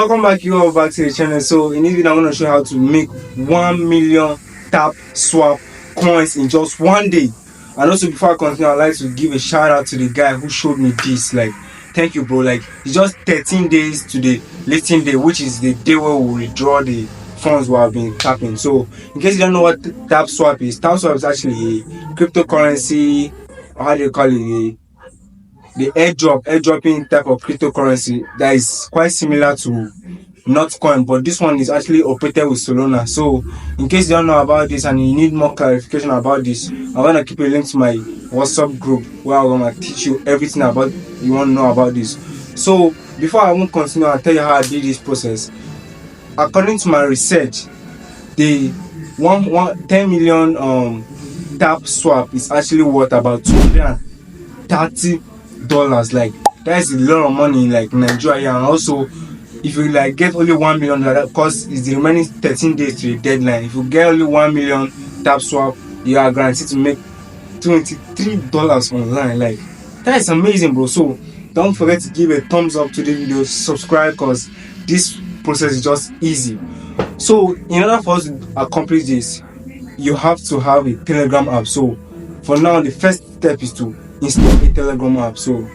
Welcome back, you all back to the channel. So in this video, I'm going to show you how to make 1 million Tapswap coins in just one day. And also, before I continue, I'd like to give a shout out to the guy who showed me this. Like, thank you, bro. Like, it's just 13 days to the listing day, which is the day where we withdraw the funds we have been tapping. So in case you don't know what Tapswap is actually a cryptocurrency, or how do you call it, the airdropping type of cryptocurrency that is quite similar to Notcoin, but this one is actually operated with Solana. So in case you don't know about this and you need more clarification about this, I'm gonna keep a link to my WhatsApp group where I'm gonna teach you everything about you want to know about this. So before I won't continue, I'll tell you how I did this process. According to my research, the 10 million Tapswap is actually worth about $230. Like, that is a lot of money in like Nigeria. And also, if you like get only 1 million, that cost is the remaining 13 days to the deadline. If you get only 1 million Tapswap, you are guaranteed to make $23 online. Like, that is amazing, bro. So don't forget to give a thumbs up to the video, subscribe, because this process is just easy. So in order for us to accomplish this, you have to have a Telegram app. So for now, the first step is to install a Telegram app. So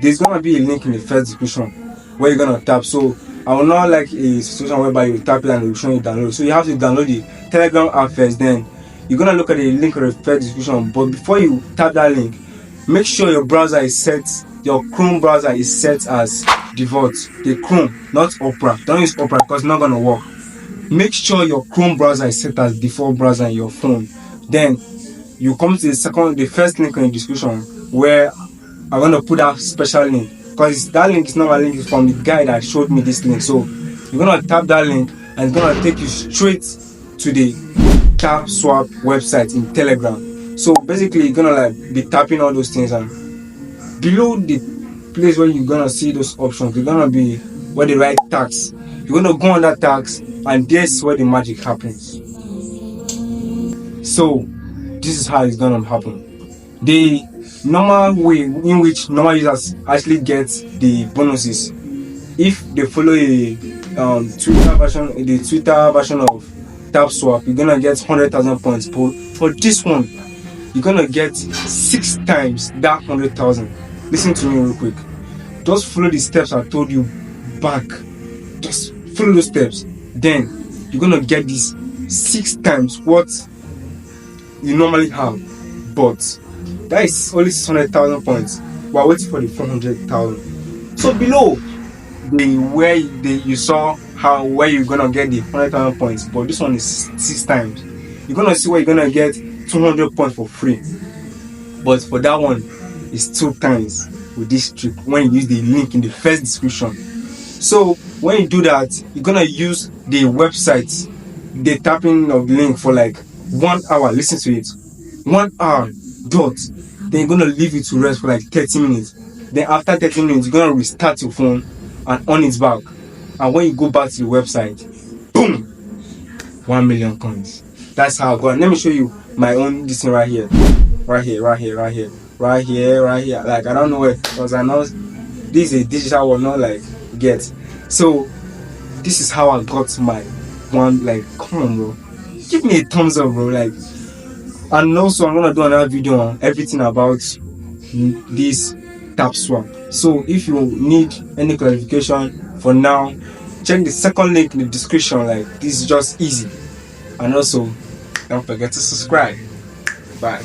there's gonna be a link in the first description where you're gonna tap. So I will not like a situation whereby you tap it and it will show you download. So you have to download the Telegram app first, then you're gonna look at the link in the first description. But before you tap that link, make sure your browser is set, your Chrome browser is set as default. The Chrome, not Opera. Don't use Opera because it's not gonna work. Make sure your Chrome browser is set as default browser in your phone. Then you come to the first link in the description where I'm gonna put that special link, because that link is not a link, it's from the guy that showed me this link. So you're gonna tap that link and it's gonna take you straight to the Tapswap website in Telegram. So basically you're gonna like be tapping all those things, and below the place where you're gonna see those options, you're gonna be where they write tax. You're gonna go on that tax, and this where the magic happens. So this is how it's gonna happen. The normal way in which normal users actually get the bonuses, if they follow a Twitter version of Tapswap, you're gonna get 100,000 points. But for this one, you're gonna get 6 times that 100,000. Listen to me real quick. Just follow the steps I told you back. Just follow those steps. Then you're gonna get this 6 times what you normally have. But that is only 600,000 points. We're waiting for the 400,000. So below you saw where you're gonna get the 100,000 points, but this one is 6 times. You're gonna see where you're gonna get 200 points for free. But for that one, it's 2 times with this trick when you use the link in the first description. So when you do that, you're gonna use the website, the tapping of the link for like 1 hour. Listen to it, 1 hour dot. Then you're gonna leave it to rest for like 30 minutes. Then after 30 minutes, you're gonna restart your phone and on its back. And when you go back to the website, boom, 1 million coins. That's how I got. Let me show you my own this thing right here. Right here. Like, I don't know where, because I know this is a digital one, not like get. So this is how I got my one. Like, come on, bro, give me a thumbs up, bro. Like, and also I'm gonna do another video on everything about this Tapswap. So if you need any clarification for now, check the second link in the description. Like, this is just easy. And also don't forget to subscribe. Bye.